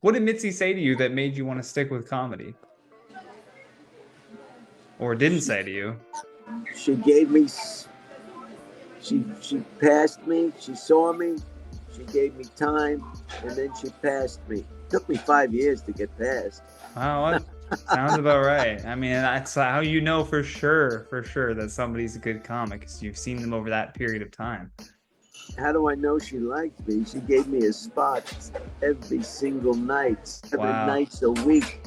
What did Mitzi say to you that made you want to stick with comedy? Or didn't say to you? She gave me, she passed me, she saw me, she gave me time, and then she passed me. Took me 5 years to get past. Oh, what? Sounds about right. I mean, that's how you know for sure that somebody's a good comic, because you've seen them over that period of time. How do I know she liked me? She gave me a spot every single night, 7 nights a week.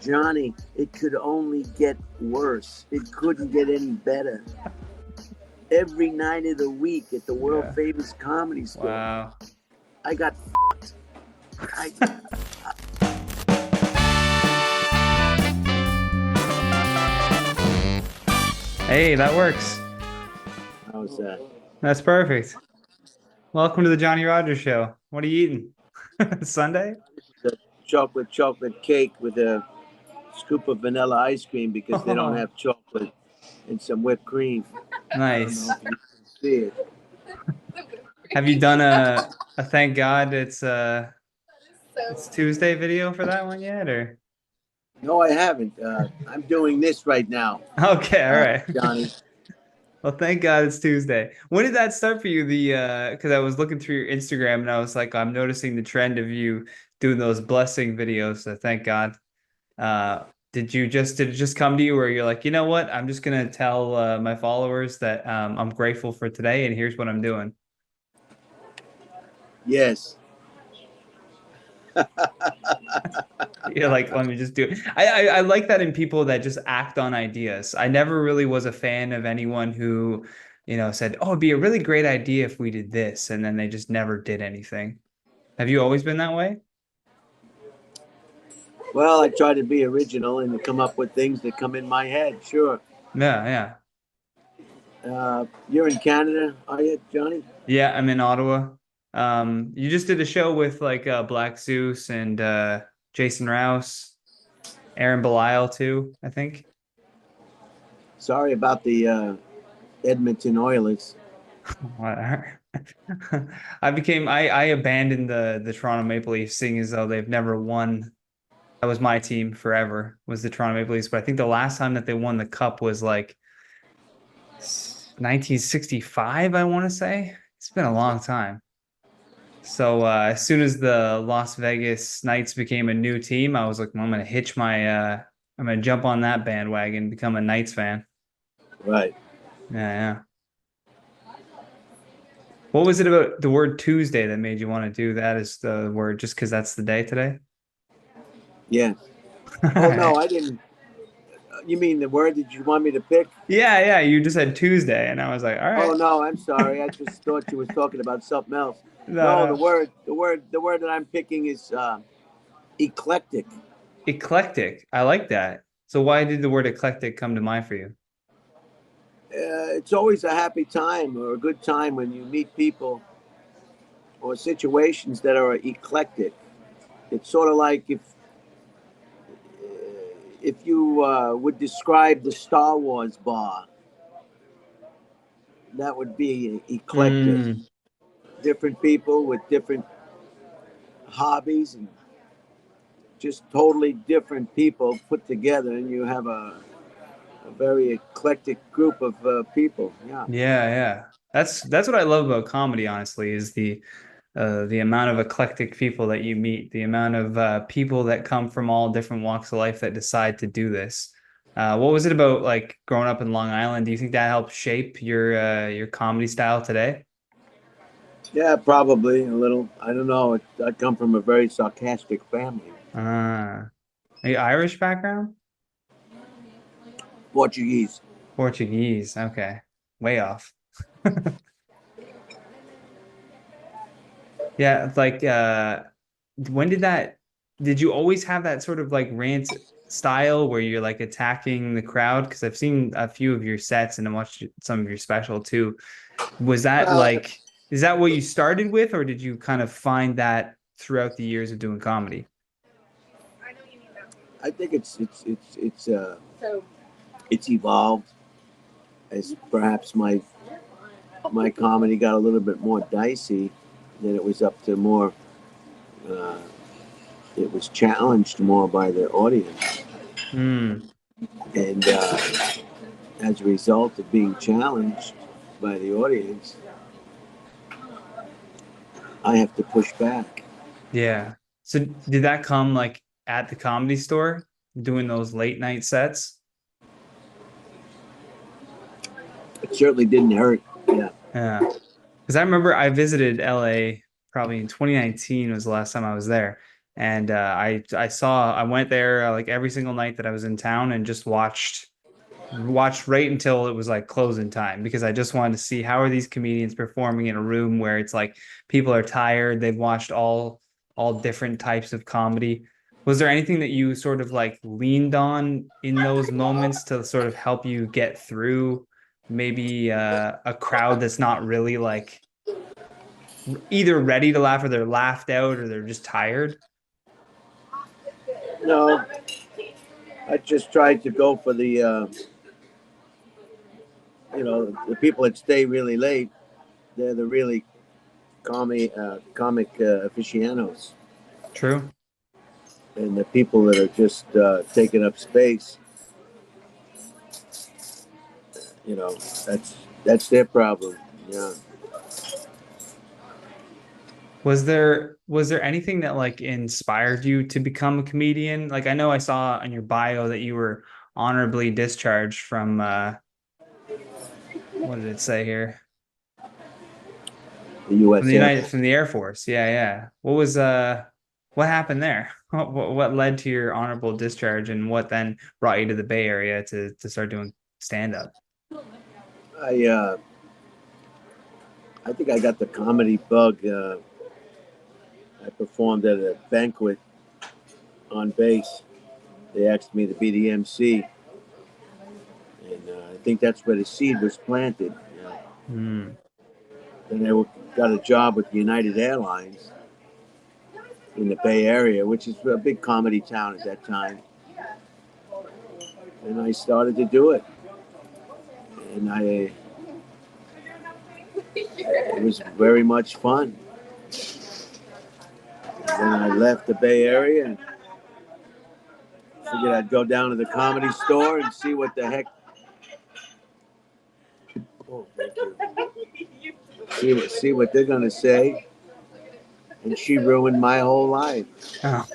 Johnny, it could only get worse. It couldn't get any better. Every night of the week at the world famous comedy store. Wow. I got Hey, that works. How's that? That's perfect. Welcome to the Johnny Rogers Show. What are you eating? Sunday? Chocolate cake with a scoop of vanilla ice cream because they don't have chocolate and some whipped cream. Nice. I don't know if you can see it. Have you done a thank God it's Tuesday video for that one yet, or? No, I haven't. I'm doing this right now. Okay, all right. Johnny. Well, thank God it's Tuesday. When did that start for you? Because I was looking through your Instagram and I was like, I'm noticing the trend of you doing those blessing videos. So thank God. Did it just come to you where you're like, you know what? I'm just gonna tell my followers that I'm grateful for today and here's what I'm doing. Yes. You're like, let me just do it. I like that in people that just act on ideas. I never really was a fan of anyone who, said, oh, it'd be a really great idea if we did this, and then they just never did anything. Have you always been that way? Well, I try to be original and come up with things that come in my head. Sure. Yeah. You're in Canada, are you, Johnny? Yeah, I'm in Ottawa. You just did a show with like Black Zeus and Jason Rouse, Aaron Belial too, I think. Sorry about the Edmonton Oilers. Whatever. I abandoned the Toronto Maple Leafs, seeing as though they've never won. That was my team forever, was the Toronto Maple Leafs. But I think the last time that they won the cup was like 1965, I want to say. It's been a long time. So as soon as the Las Vegas Knights became a new team, I was like, well, I'm gonna jump on that bandwagon, become a Knights fan. Right. Yeah. What was it about the word Tuesday that made you want to do that as the word, just because that's the day today? Yeah. Oh, no, I didn't. You mean the word that you want me to pick? Yeah. You just said Tuesday, and I was like, all right. Oh, no, I'm sorry. I just thought you was talking about something else. No. The word that I'm picking is eclectic. Eclectic. I like that. So why did the word eclectic come to mind for you? It's always a happy time or a good time when you meet people or situations that are eclectic. It's sort of like if you would describe the Star Wars bar, that would be eclectic. Different people with different hobbies and just totally different people put together, and you have a very eclectic group of people. Yeah. Yeah. That's what I love about comedy, honestly, is the amount of eclectic people that you meet, the amount of people that come from all different walks of life that decide to do this. What was it about like growing up in Long Island? Do you think that helped shape your comedy style today? Yeah, probably a little. I don't know. I come from a very sarcastic family. Are you Irish background? Portuguese. Portuguese. Okay. Way off. Yeah, it's like when did you always have that sort of like rant style where you're like attacking the crowd? Because I've seen a few of your sets and I watched some of your special too. Was that Well, like, is that what you started with, or did you kind of find that throughout the years of doing comedy? I think it's evolved as perhaps my comedy got a little bit more dicey. Then it was up to more uh, it was challenged more by the audience. Mm. And as a result of being challenged by the audience, I have to push back. Yeah. So did that come like at the Comedy Store doing those late night sets? It certainly didn't hurt. Yeah. Yeah. Because I remember I visited LA probably in 2019 was the last time I was there. And I went there like every single night that I was in town and just watched right until it was like closing time because I just wanted to see how are these comedians performing in a room where it's like people are tired, they've watched all different types of comedy. Was there anything that you sort of like leaned on in those moments to sort of help you get through maybe a crowd that's not really like either ready to laugh or they're laughed out or they're just tired? No, I just tried to go for the, the people that stay really late. They're the really comic aficionados. True. And the people that are just taking up space, you know, that's their problem. Yeah. Was there anything that like inspired you to become a comedian? Like I know I saw on your bio that you were honorably discharged from what did it say here? The U.S. Air Force. From the Air Force. Yeah, yeah. What happened there? What led to your honorable discharge and what then brought you to the Bay Area to start doing stand up? I uh, I think I got the comedy bug. I performed at a banquet on base. They asked me to be the MC, and I think that's where the seed was planted. Hmm. Then I got a job with United Airlines in the Bay Area, which is a big comedy town at that time. And I started to do it. And it was very much fun. And then I left the Bay Area and figured I'd go down to the Comedy Store and see what the heck. Oh, thank you. See what they're gonna say. And she ruined my whole life. Oh.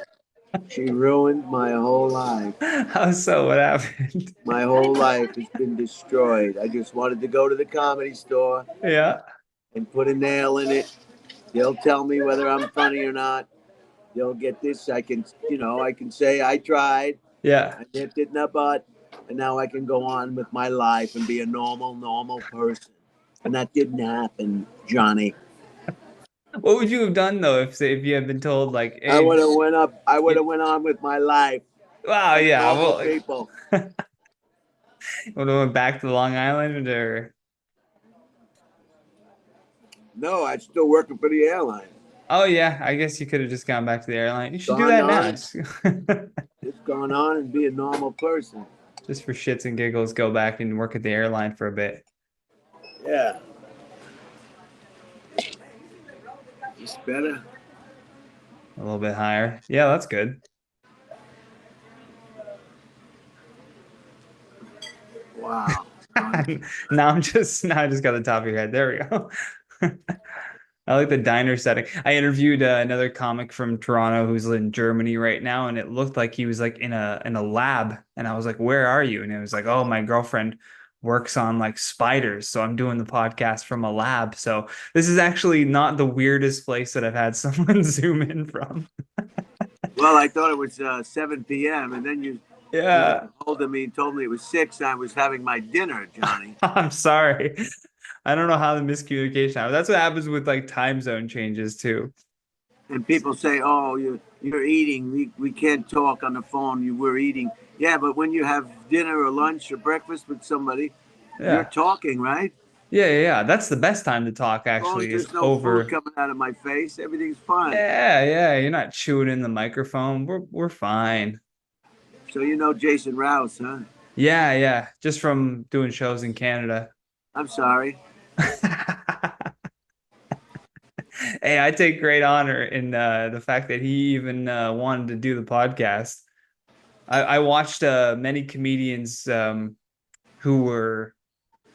She ruined my whole life. How so? What happened? My whole life has been destroyed. I just wanted to go to the Comedy Store Yeah. and put a nail in it. They'll tell me whether I'm funny or not. They'll get this. I can say I tried. Yeah. I nipped it in the butt, and now I can go on with my life and be a normal person. And that didn't happen, Johnny. What would you have done though if you had been told like, I hey, would have went up. I would have went on with my life. wow, Like yeah, normal well, people. would have went back to Long Island or No, I'm still working for the airline. oh yeah, I guess you could have just gone back to the airline. You should do Gone that on. now. Just gone on and be a normal person. Just for shits and giggles, go back and work at the airline for a bit. Yeah. Just better. A little bit higher. Yeah, that's good. Wow. Now I just got the top of your head. There we go. I like the diner setting. I interviewed another comic from Toronto who's in Germany right now, and it looked like he was like in a lab. And I was like, "Where are you?" And it was like, "Oh, my girlfriend works on like spiders, so I'm doing the podcast from a lab." So this is actually not the weirdest place that I've had someone zoom in from. Well, I thought it was 7 p.m. and then you Yeah, got hold of me and told me it was 6. And I was having my dinner, Johnny. I'm sorry. I don't know how the miscommunication happened. That's what happens with like time zone changes too. And people say, "Oh, you're eating. We can't talk on the phone. You were eating." Yeah, but when you have dinner or lunch or breakfast with somebody, you're Yeah. talking, right? Yeah. That's the best time to talk As long as actually is there's no food over. coming out of my face, everything's fine. Yeah. You're not chewing in the microphone. We're fine. So you know Jason Rouse, huh? Yeah. Just from doing shows in Canada. I'm sorry. Hey, I take great honor in the fact that he even wanted to do the podcast. I watched many comedians who were,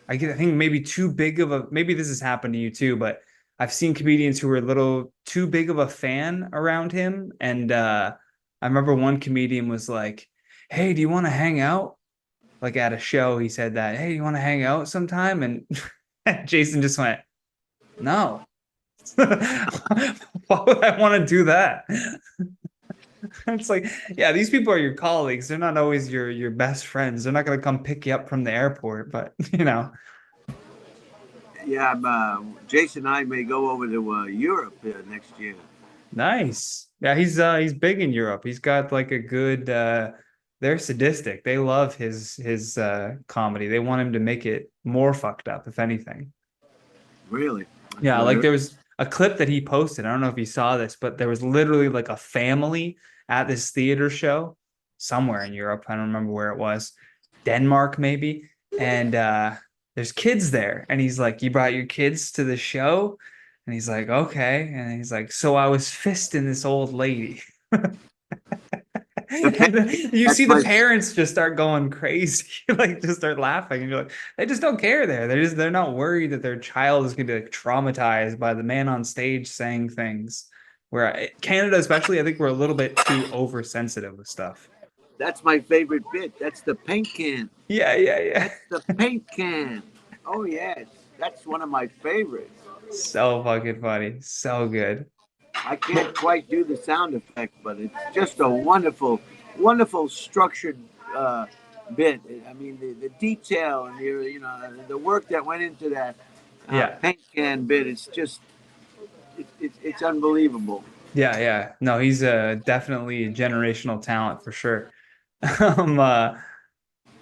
I think maybe too big of a, maybe this has happened to you too, but I've seen comedians who were a little too big of a fan around him. And I remember one comedian was like, "Hey, do you want to hang out?" Like at a show, he said that, "Hey, you want to hang out sometime?" And Jason just went, "No." Why would I want to do that? It's like, yeah, these people are your colleagues. They're not always your best friends. They're not going to come pick you up from the airport, but you know. Yeah, Jason and I may go over to Europe next year. Nice. Yeah, he's big in Europe. He's got like a good they're sadistic. They love his comedy. They want him to make it more fucked up, if anything. Really? That's Yeah, what I like heard. there was a clip that he posted. I don't know if you saw this, but there was literally like a family at this theater show somewhere in Europe. I don't remember where it was. Denmark maybe. And there's kids there. And he's like, "You brought your kids to the show?" And he's like, "Okay." And he's like, "So I was fisting this old lady." The pa- And you see that's the my parents just start going crazy, like just start laughing, and you're like, they just don't care there. They're not worried that their child is going to be like, traumatized by the man on stage saying things. Where Canada, especially, I think we're a little bit too oversensitive with stuff. that's my favorite bit. That's the paint can. Yeah, yeah, yeah. That's the paint can. Oh yes, that's one of my favorites. So fucking funny. So good. I can't Well, quite do the sound effect, but it's just a wonderful, wonderful structured uh, bit. I mean, the detail and the work that went into that yeah. paint can bit. It's just it's unbelievable. Yeah, yeah. No, he's definitely a generational talent for sure. Um, uh,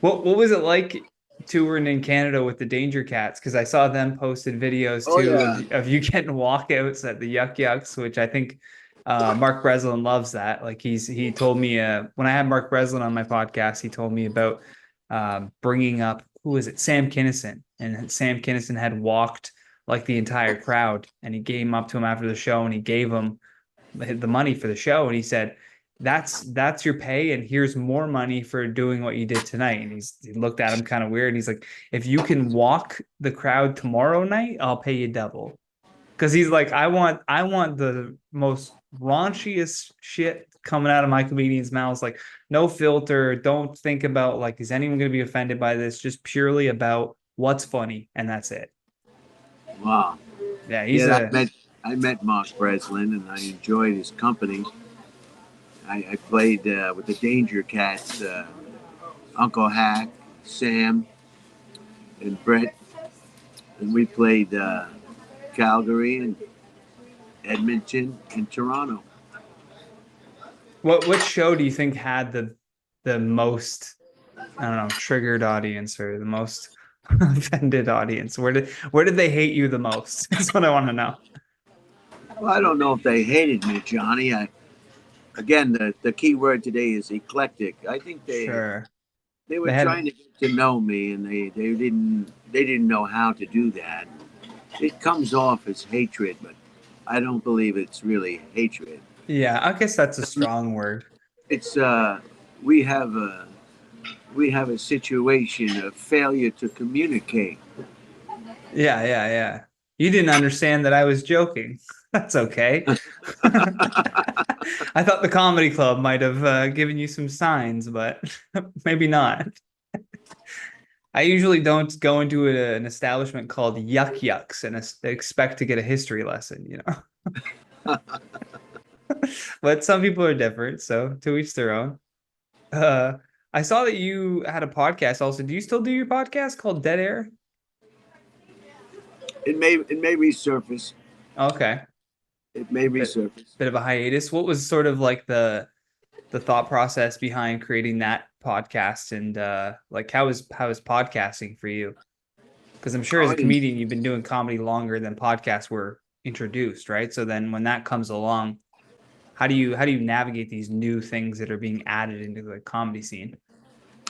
what was it like touring in Canada with the Danger Cats? Because I saw them posted videos Oh too yeah. of you getting walkouts at the Yuck Yucks, which I think Mark Breslin loves that. Like he told me when I had Mark Breslin on my podcast, he told me about bringing up who was it, Sam Kinison, and Sam Kinison had walked like the entire crowd, and he came up to him after the show and he gave him the money for the show, and he said, that's your pay, and here's more money for doing what you did tonight. And he looked at him kind of weird, and he's like, if you can walk the crowd tomorrow night, I'll pay you double. Because he's like, I want the most raunchiest shit coming out of my comedians' mouths, like no filter. Don't think about like, is anyone going to be offended by this? Just purely about what's funny, and that's it. Wow. Yeah, he's Yeah, a I met Mark Breslin and I enjoyed his company. I played with the Danger Cats, Uncle Hack, Sam, and Brett, and we played Calgary and Edmonton and Toronto. what show do you think had the most, I don't know, triggered audience, or the most offended audience? Where did they hate you the most? That's what I want to know. Well, I don't know if they hated me, Johnny. Again, the key word today is eclectic. I think Sure. they were They trying had to get to know me, and they didn't know how to do that. It comes off as hatred, but I don't believe it's really hatred. Yeah, I guess that's a strong word. It's we have a we have a situation of failure to communicate. Yeah, yeah, yeah. You didn't understand that I was joking. That's okay. I thought the comedy club might have given you some signs, but maybe not. I usually don't go into an establishment called Yuck Yucks and expect to get a history lesson, you know. But some people are different, so to each their own. Uh, I saw that you had a podcast also. Do you still do your podcast called Dead Air? It may resurface. Okay. It may Bit resurface. bit of a hiatus. What was sort of like the thought process behind creating that podcast, and like how is podcasting for you? Because I'm sure as Oh, a comedian you've been doing comedy longer than podcasts were introduced, right? So then when that comes along, how do you navigate these new things that are being added into the comedy scene?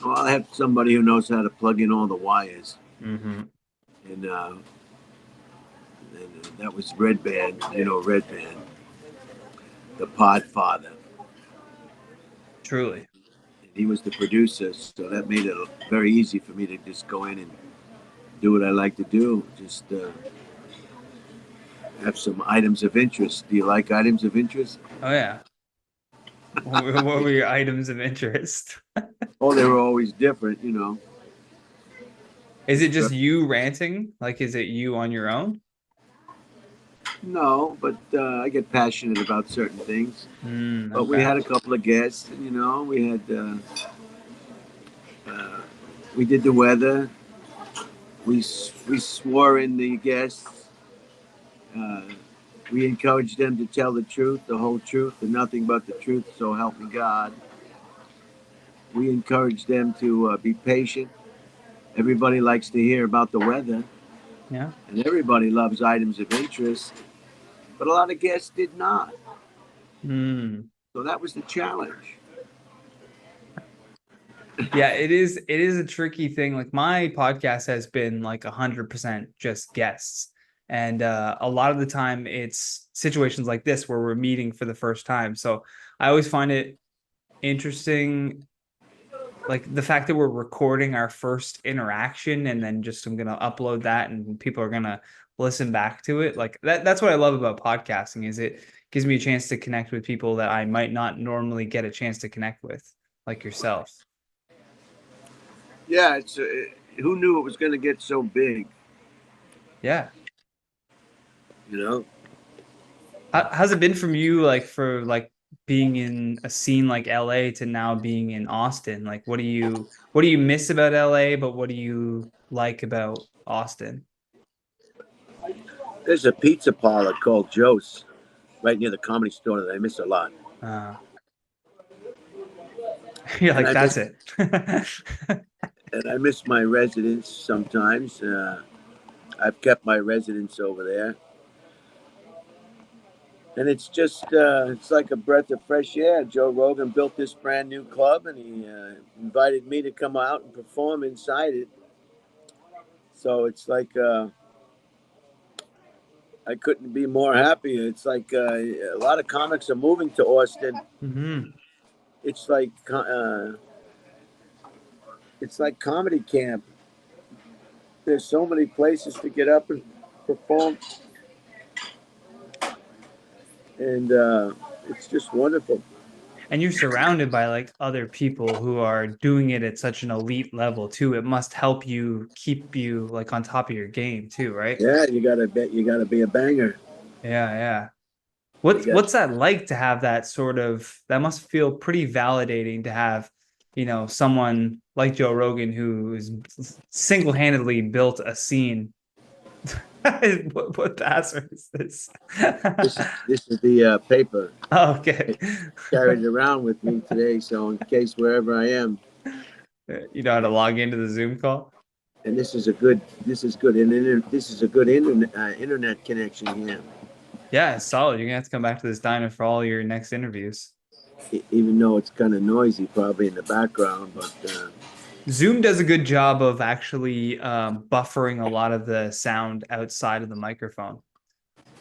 well, I have somebody who knows how to plug in all the wires, Mm-hmm. and and that was Red Band. You know, Red Band, the Podfather. Truly. And he was the producer, so that made it very easy for me to just go in and do what I like to do. Just have some items of interest. Do you like items of interest? Oh yeah. What were your items of interest? Oh, they were always different, you know. Is it just you ranting? Like, is it you on your own? No, but I get passionate about certain things. But we Okay. had a couple of guests, and, you know, we did the weather. We swore in the guests. Uh, we encouraged them to tell the truth, the whole truth, and nothing but the truth. So help me God. We encouraged them to be patient. Everybody likes to hear about the weather, Yeah. and everybody loves items of interest. But a lot of guests did not. Hmm. So that was the challenge. Yeah, it is a tricky thing. Like my podcast has been like 100% just guests. And a lot of the time it's situations like this where we're meeting for the first time. So I always find it interesting, like the fact that we're recording our first interaction and then just I'm gonna upload that and people are gonna listen back to it. Like that's what I love about podcasting is it gives me a chance to connect with people that I might not normally get a chance to connect with, like yourself. Yeah, who knew it was going to get so big? Yeah. You know, How's it been from you, like for like being in a scene like LA to now being in Austin? Like what do you miss about LA, but what do you like about Austin? there's a pizza parlor called Joe's right near the Comedy Store that I miss a lot, Uh, you're and like, I that's miss it. and I miss my residents sometimes. I've kept my residence over there, and it's just it's like a breath of fresh air. Joe Rogan built this brand new club, and he invited me to come out and perform inside it. So it's like I couldn't be more happy. It's like a lot of comics are moving to Austin. Hmm. It's like it's like comedy camp. There's so many places to get up and perform, and it's just wonderful. And you're surrounded by like other people who are doing it at such an elite level too. It must help you keep you like on top of your game too, right? Yeah, you gotta bet. You gotta be a banger. Yeah, yeah. You What's got what's that like to have that sort of that must feel pretty validating to have, someone like Joe Rogan who's single-handedly built a scene. What password is this? this is the paper. Okay. I carried it around with me today, so in case wherever I am, You know how to log into the Zoom call? and this is good, and this is a good internet connection here. Yeah, it's solid. You're gonna have to come back to this diner for all your next interviews. Even though it's kind of noisy, probably in the background, but Zoom does a good job of actually buffering a lot of the sound outside of the microphone.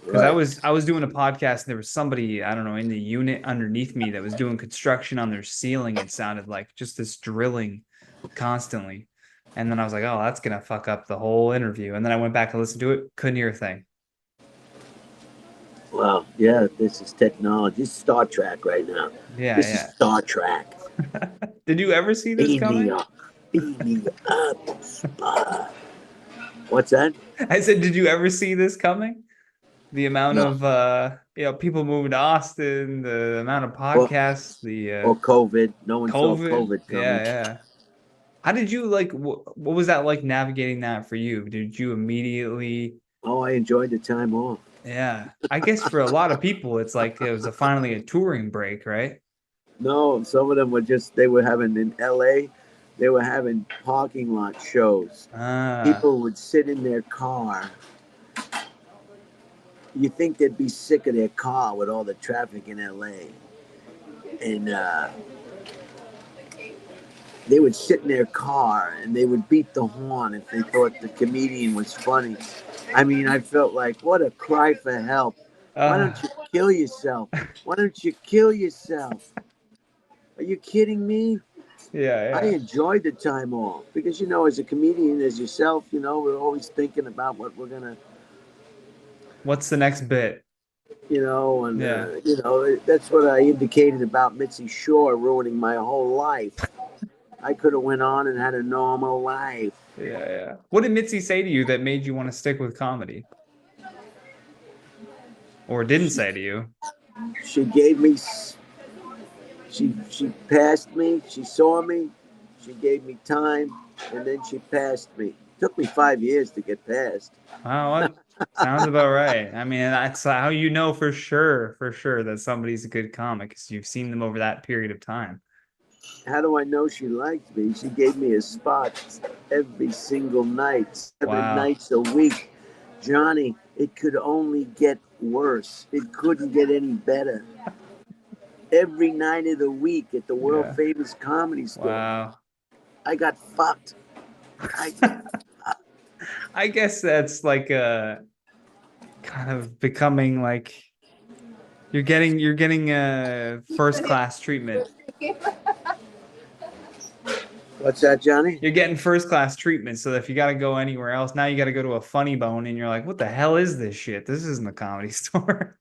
Because I right. was I was doing a podcast and there was somebody, I don't know, in the unit underneath me that was doing construction on their ceiling. It sounded like just this drilling constantly. And then I was like, oh, that's gonna fuck up the whole interview. And then I went back and listened to it, couldn't hear a thing. Wow, yeah, this is technology. This is Star Trek right now. This is Yeah, Star Trek. yeah. Did you ever see this Beam me coming? up. Beam me up, Spock. What's that? I said, did you ever see this coming? The amount No. of people moving to Austin, the amount of Or, podcasts, the or COVID. No one saw COVID. COVID Yeah, coming. yeah. How did you like what was that like navigating that for you? Did you immediately Oh, I enjoyed the time off. yeah. I guess for a lot of people it's like it was finally a touring break, right? No, some of them they were having in LA, they were having parking lot shows. Ah, People would sit in their car. You think they'd be sick of their car with all the traffic in LA. And they would sit in their car and they would beat the horn if they thought the comedian was funny. I mean, I felt like, what a cry for help. Why don't you kill yourself? Why don't you kill yourself? Are you kidding me? Yeah, I yeah. enjoyed the time off because, as a comedian, as yourself, we're always thinking about what we're going to, What's the next bit? and, Yeah. that's what I indicated about Mitzi Shore ruining my whole life. I could have went on and had a normal life. Yeah, yeah. What did Mitzi say to you that made you want to stick with comedy? Or didn't say to you? She gave me, she passed me, she saw me, she gave me time, and then she passed me. It took me 5 years to get passed. Wow, what? Sounds about right. I mean, that's how you know for sure that somebody's a good comic, because you've seen them over that period of time. How do I know she liked me? She gave me a spot every single night, 7 nights a week. Johnny, it could only get worse. It couldn't get any better. Every night of the week at the world famous comedy store. Wow. I got fucked. I guess that's like a kind of becoming like you're getting a first class treatment. What's that, Johnny? You're getting first class treatment, so that if you got to go anywhere else, now you got to go to a Funny Bone, and you're like, what the hell is this shit? This isn't a comedy store.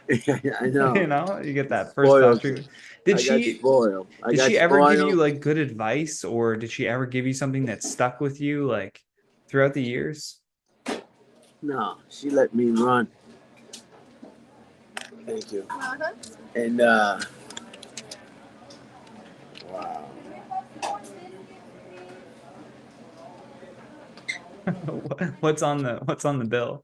I know. You get that first class treatment. Did she ever give you like good advice, or did she ever give you something that stuck with you like throughout the years? No, she let me run. Thank you. And wow. What's on the bill?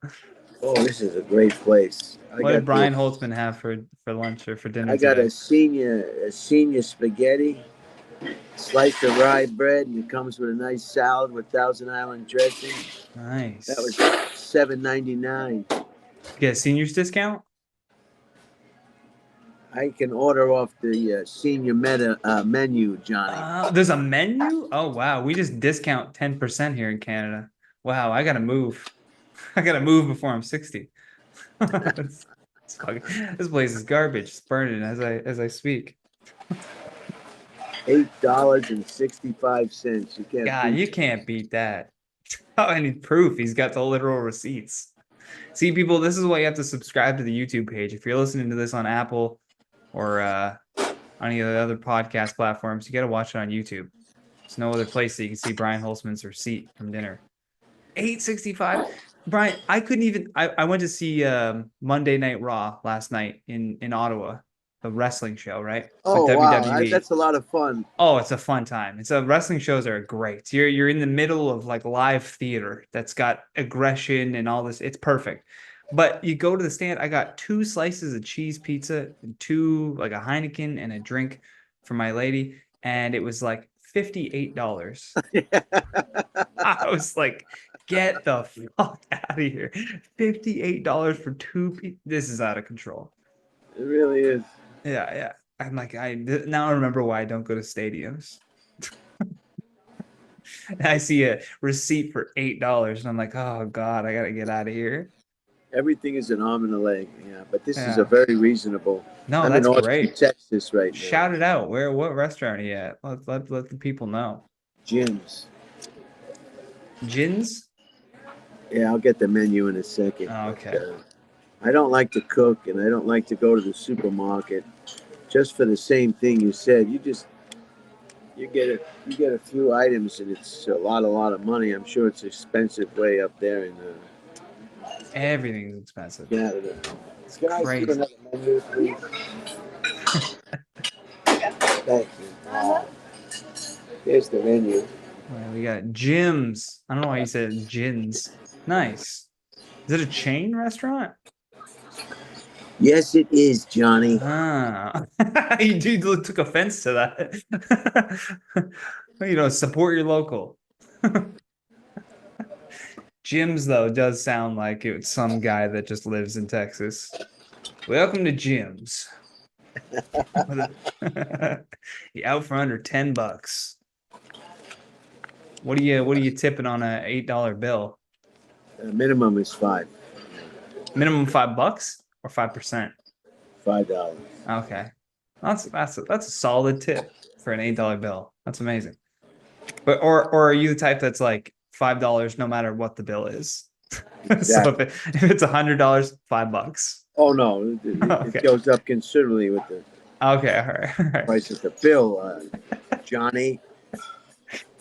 Oh, this is a great place. What did Brian Holtzman have for lunch or for dinner I got today? a senior spaghetti, slice of rye bread, and it comes with a nice salad with Thousand Island dressing. Nice. That was $7.99. Get a seniors discount? I can order off the senior menu, Johnny. There's a menu? Oh wow, we just discount 10% here in Canada. Wow, I gotta move. I gotta move before I'm 60. This place is garbage. It's burning as I speak. $8.65. You can't. God, you can't beat that. Oh, I need proof. He's got the literal receipts. See, people, this is why you have to subscribe to the YouTube page. If you're listening to this on Apple or on any of the other podcast platforms, you got to watch it on YouTube. There's no other place that you can see Brian Holtzman's receipt from dinner. $8.65. Brian, I couldn't even. I went to see Monday Night Raw last night in Ottawa, the wrestling show, right? Oh With wow, WWE. that's a lot of fun. Oh, it's a fun time. Wrestling shows are great. You're in the middle of like live theater that's got aggression and all this. It's perfect. But you go to the stand. I got 2 slices of cheese pizza, and 2 like a Heineken and a drink for my lady, and it was like $58. I was like, get the fuck out of here. $58 for 2 This is out of control. It really is. Yeah, yeah. I'm like, now I remember why I don't go to stadiums. I see a receipt for $8 and I'm like, oh God, I gotta get out of here. Everything is an arm and a leg, yeah. But this is a very reasonable. No, I'm that's in Austin, great. Texas right now. Shout it out. What restaurant are you at? Let the people know. Gyms. Gins? Yeah, I'll get the menu in a second. Oh, okay. I don't like to cook, and I don't like to go to the supermarket just for the same thing you said. You get a few items, and it's a lot of money. I'm sure it's expensive way up there in Everything's expensive. Canada. It's crazy. crazy. Menu, please? Thank you. Here's the menu. Well, we got gyms. I don't know why you said gins. Nice. Is it a chain restaurant? Yes, it is, Johnny. You took offense to that. Support your local. Jim's, though, does sound like it's some guy that just lives in Texas. Welcome to Jim's. You out for under $10. What are you tipping on a $8 bill? Minimum is $5. Minimum $5 or 5%? $5. Okay. That's a solid tip for an $8 bill. That's amazing. But or are you the type that's like $5 no matter what the bill is? So Exactly. if it's $100, $5. Oh no, Okay. it goes up considerably with the Okay. All right. All right. price of the bill, Johnny.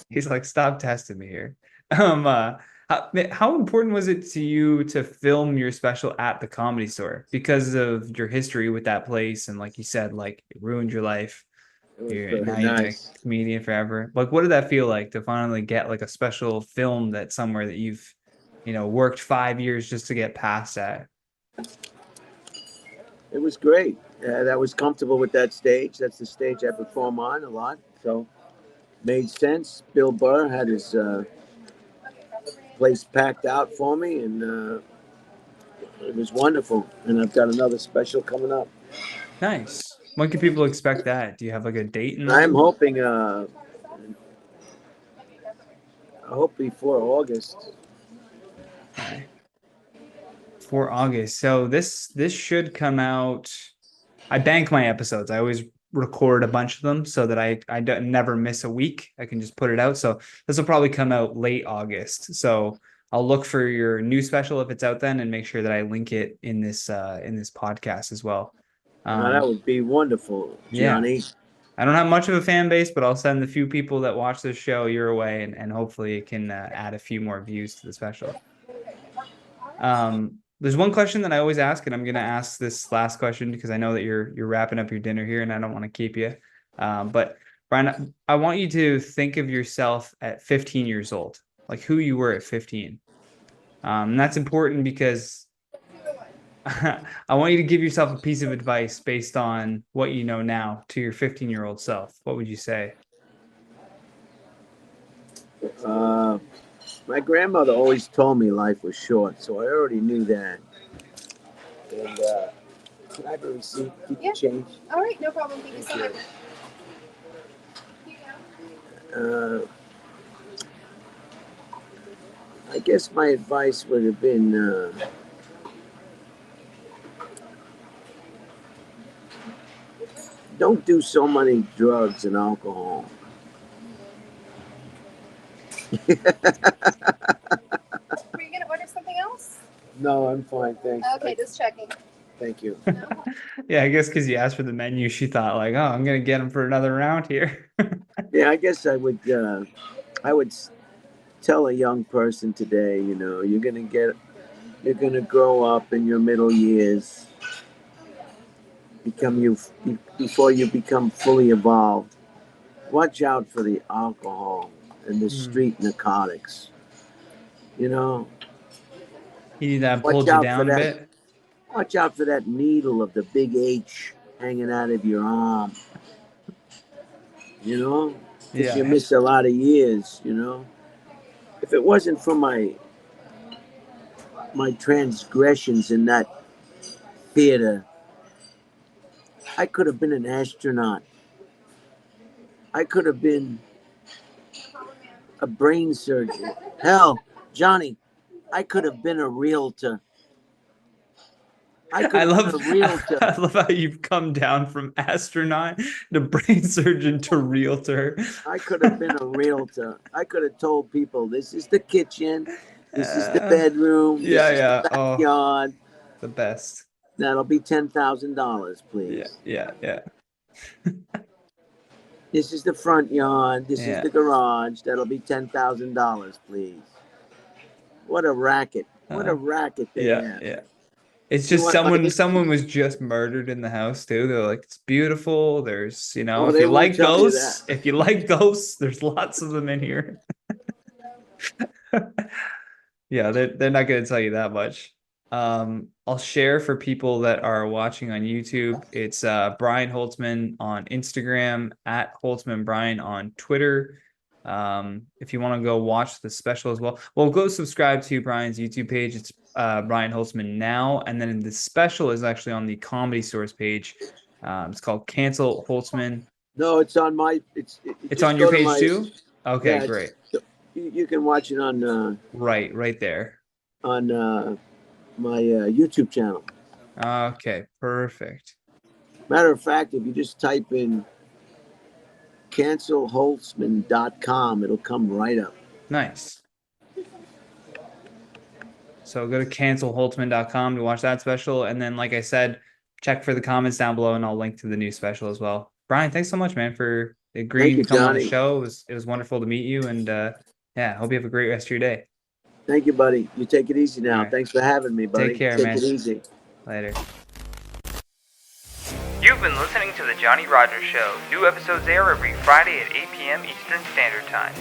He's like, stop testing me here. How important was it to you to film your special at the Comedy Store because of your history with that place? And like you said, like it ruined your life. It was Now very you've been a nice. comedian forever. Like, what did that feel like to finally get like a special film that somewhere that you've, worked 5 years just to get past that? It was great. That was comfortable with that stage. That's the stage I perform on a lot. So made sense. Bill Burr had his place packed out for me, and it was wonderful. And I've got another special coming up. Nice. When can people expect that? Do you have like a date in I'm mind? hoping, I hope before August. Okay. For August. So this should come out. I bank my episodes. I always record a bunch of them so that I never miss a week. I can just put it out. So this will probably come out late August. So I'll look for your new special if it's out then and make sure that I link it in this podcast as well. That would be wonderful, Yeah. Johnny. I don't have much of a fan base, but I'll send the few people that watch this show your way, and hopefully it can add a few more views to the special. There's one question that I always ask, and I'm going to ask this last question because I know that you're wrapping up your dinner here, and I don't want to keep you. But Brian, I want you to think of yourself at 15 years old, like who you were at 15. And that's important because I want you to give yourself a piece of advice based on what you know now to your 15-year-old self. What would you say? My grandmother always told me life was short, so I already knew that. And can I have a receipt? Keep the change. All right, no problem. Thank you so much. I guess my advice would have been don't do so many drugs and alcohol. Were you gonna order something else? No, I'm fine, thanks. Okay, just checking. Thank you. No? Yeah, I guess because you asked for the menu, she thought like, oh, I'm gonna get him for another round here. Yeah, I guess I would tell a young person today, you're gonna grow up in your middle years, before you become fully evolved. Watch out for the alcohol and the street narcotics. You need that Watch pulled you out down for a that. bit. Watch out for that needle of the big H hanging out of your arm. Because Yeah. you miss a lot of years. If it wasn't for my transgressions in that theater, I could have been an astronaut. I could have been a brain surgeon. Hell, Johnny, I could have been a realtor. I love how you've come down from astronaut to brain surgeon to realtor. I could have been a realtor. I could have told people, this is the kitchen, this is the bedroom, this is the backyard. The best. That'll be $10,000, please. Yeah. This is the front yard. This is the garage. That'll be $10,000, please. What a racket! What a racket they have. Yeah. It's just someone was just murdered in the house too. They're like, it's beautiful. There's, if you like ghosts, there's lots of them in here. Yeah, they're not going to tell you that much. I'll share for people that are watching on YouTube. It's Brian Holtzman on Instagram, at Holtzman Brian on Twitter. If you want to go watch the special as well, go subscribe to Brian's YouTube page. It's Brian Holtzman Now, and then the special is actually on the Comedy Source page. It's called Cancel Holtzman. No, it's on my. It's on your page too. Okay, great. You can watch it on. Right there. my YouTube channel. Okay, perfect. Matter of fact, if you just type in cancelholtzman.com, it'll come right up. Nice. So go to cancelholtzman.com to watch that special. And then, like I said, check for the comments down below and I'll link to the new special as well. Brian, thanks so much, man, for agreeing to come on the show. It was wonderful to meet you. And yeah, hope you have a great rest of your day. Thank you, buddy. You take it easy now. Right. Thanks for having me, buddy. Take care, man. Take it easy. Later. You've been listening to The Johnny Rogers Show. New episodes air every Friday at 8 p.m. Eastern Standard Time.